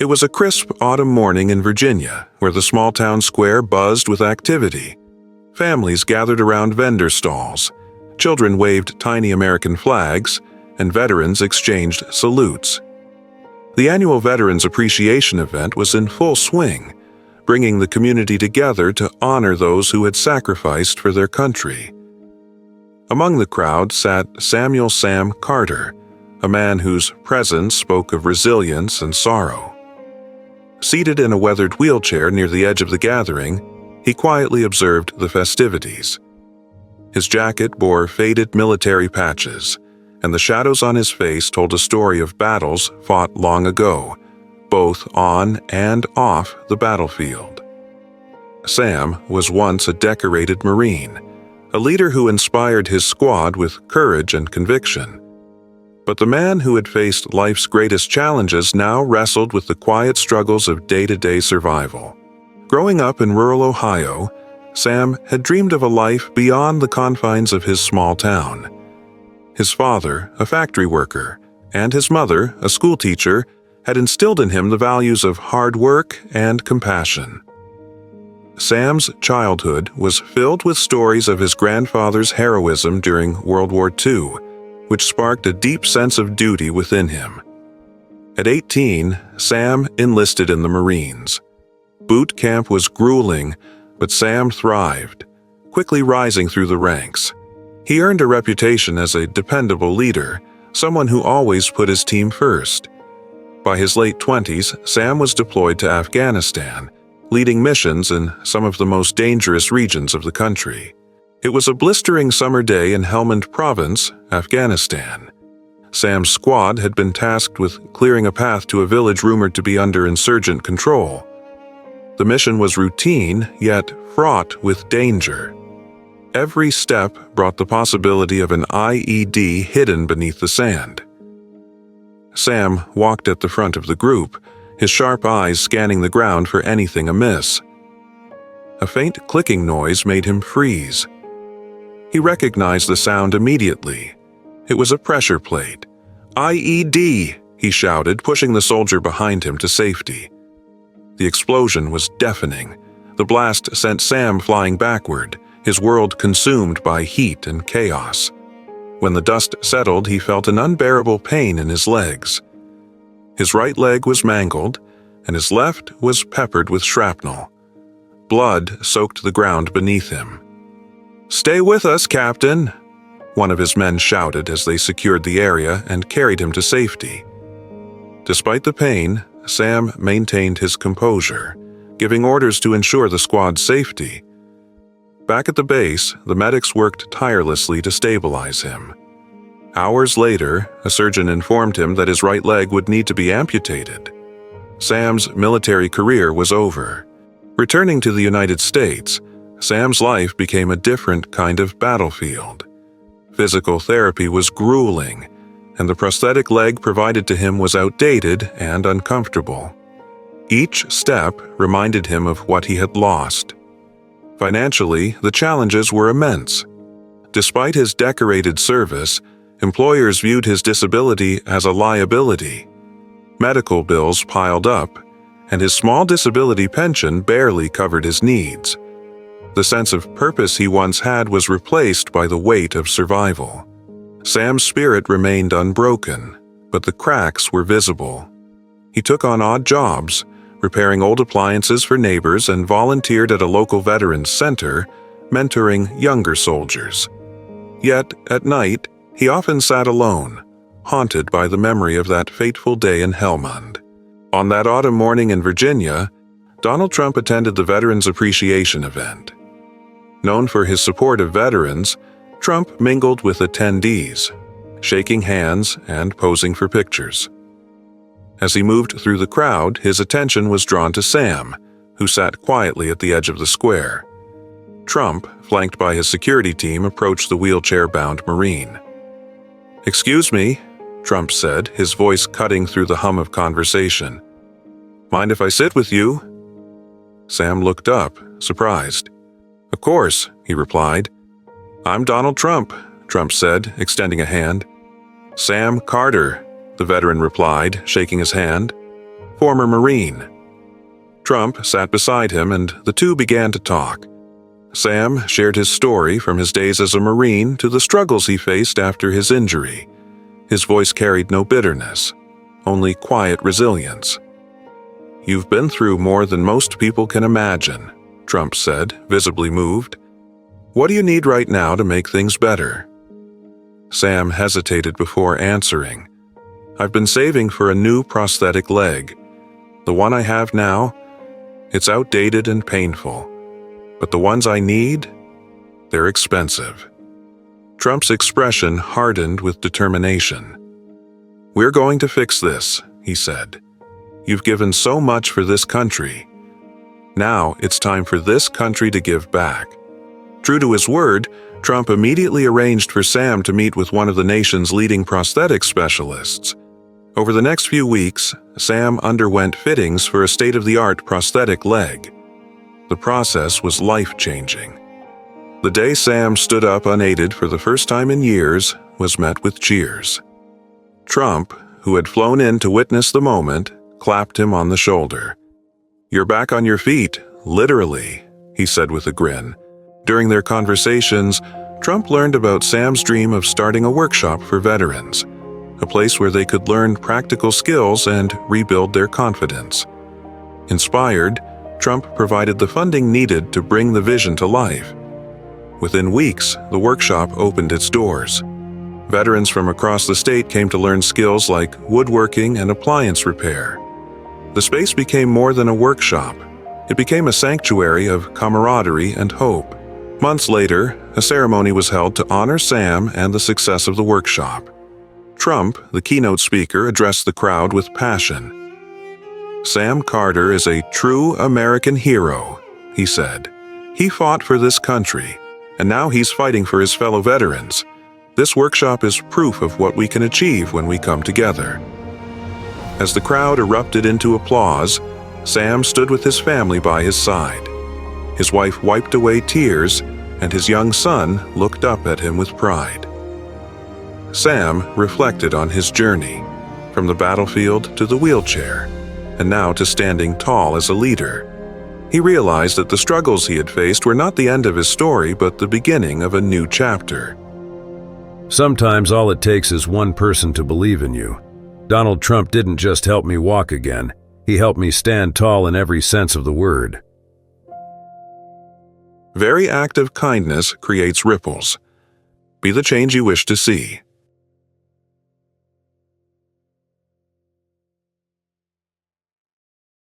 It was a crisp autumn morning in Virginia, where the small town square buzzed with activity. Families gathered around vendor stalls, children waved tiny American flags, and veterans exchanged salutes. The annual Veterans Appreciation event was in full swing, bringing the community together to honor those who had sacrificed for their country. Among the crowd sat Samuel "Sam" Carter, a man whose presence spoke of resilience and sorrow. Seated in a weathered wheelchair near the edge of the gathering, he quietly observed the festivities. His jacket bore faded military patches, and the shadows on his face told a story of battles fought long ago, both on and off the battlefield. Sam was once a decorated Marine, a leader who inspired his squad with courage and conviction. But the man who had faced life's greatest challenges now wrestled with the quiet struggles of day-to-day survival. Growing up in rural Ohio, Sam had dreamed of a life beyond the confines of his small town. His father, a factory worker, and his mother, a schoolteacher, had instilled in him the values of hard work and compassion. Sam's childhood was filled with stories of his grandfather's heroism during World War II, which sparked a deep sense of duty within him. At 18, Sam enlisted in the Marines. Boot camp was grueling, but Sam thrived, quickly rising through the ranks. He earned a reputation as a dependable leader, someone who always put his team first. By his late 20s, Sam was deployed to Afghanistan, leading missions in some of the most dangerous regions of the country. It was a blistering summer day in Helmand Province, Afghanistan. Sam's squad had been tasked with clearing a path to a village rumored to be under insurgent control. The mission was routine, yet fraught with danger. Every step brought the possibility of an IED hidden beneath the sand. Sam walked at the front of the group, his sharp eyes scanning the ground for anything amiss. A faint clicking noise made him freeze. He recognized the sound immediately. It was a pressure plate. "IED!" he shouted, pushing the soldier behind him to safety. The explosion was deafening. The blast sent Sam flying backward, his world consumed by heat and chaos. When the dust settled, he felt an unbearable pain in his legs. His right leg was mangled, and his left was peppered with shrapnel. Blood soaked the ground beneath him. "Stay with us, Captain," one of his men shouted as they secured the area and carried him to safety. Despite the pain, Sam maintained his composure, giving orders to ensure the squad's safety. Back at the base, the medics worked tirelessly to stabilize him. Hours later, a surgeon informed him that his right leg would need to be amputated. Sam's military career was over. Returning to the United States, Sam's life became a different kind of battlefield. Physical therapy was grueling, and the prosthetic leg provided to him was outdated and uncomfortable. Each step reminded him of what he had lost. Financially, the challenges were immense. Despite his decorated service, employers viewed his disability as a liability. Medical bills piled up, and his small disability pension barely covered his needs. The sense of purpose he once had was replaced by the weight of survival. Sam's spirit remained unbroken, but the cracks were visible. He took on odd jobs, repairing old appliances for neighbors, and volunteered at a local veterans center, mentoring younger soldiers. Yet, at night, he often sat alone, haunted by the memory of that fateful day in Helmand. On that autumn morning in Virginia, Donald Trump attended the Veterans Appreciation event. Known for his support of veterans, Trump mingled with attendees, shaking hands and posing for pictures. As he moved through the crowd, his attention was drawn to Sam, who sat quietly at the edge of the square. Trump, flanked by his security team, approached the wheelchair-bound Marine. "Excuse me," Trump said, his voice cutting through the hum of conversation. "Mind if I sit with you?" Sam looked up, surprised. "Of course," he replied. "I'm Donald Trump," Trump said, extending a hand. "Sam Carter," the veteran replied, shaking his hand. former Marine. Trump sat beside him and the two began to talk. Sam shared his story from his days as a Marine to the struggles he faced after his injury. His voice carried no bitterness, only quiet resilience. "You've been through more than most people can imagine," Trump said, visibly moved. "What do you need right now to make things better?" Sam hesitated before answering. "I've been saving for a new prosthetic leg. The one I have now, it's outdated and painful. But the ones I need, they're expensive." Trump's expression hardened with determination. "We're going to fix this," he said. "You've given so much for this country. Now it's time for this country to give back." True to his word, Trump immediately arranged for Sam to meet with one of the nation's leading prosthetic specialists. Over the next few weeks, Sam underwent fittings for a state-of-the-art prosthetic leg. The process was life-changing. The day Sam stood up unaided for the first time in years was met with cheers. Trump, who had flown in to witness the moment, clapped him on the shoulder. "You're back on your feet, literally," he said with a grin. During their conversations, Trump learned about Sam's dream of starting a workshop for veterans, a place where they could learn practical skills and rebuild their confidence. Inspired, Trump provided the funding needed to bring the vision to life. Within weeks, the workshop opened its doors. Veterans from across the state came to learn skills like woodworking and appliance repair. The space became more than a workshop. It became a sanctuary of camaraderie and hope. Months later, a ceremony was held to honor Sam and the success of the workshop. Trump, the keynote speaker, addressed the crowd with passion. "Sam Carter is a true American hero," he said. "He fought for this country, and now he's fighting for his fellow veterans. This workshop is proof of what we can achieve when we come together." As the crowd erupted into applause, Sam stood with his family by his side. His wife wiped away tears, and his young son looked up at him with pride. Sam reflected on his journey, from the battlefield to the wheelchair, and now to standing tall as a leader. He realized that the struggles he had faced were not the end of his story, but the beginning of a new chapter. Sometimes all it takes is one person to believe in you. Donald Trump didn't just help me walk again. He helped me stand tall in every sense of the word. Very active kindness creates ripples. Be the change you wish to see.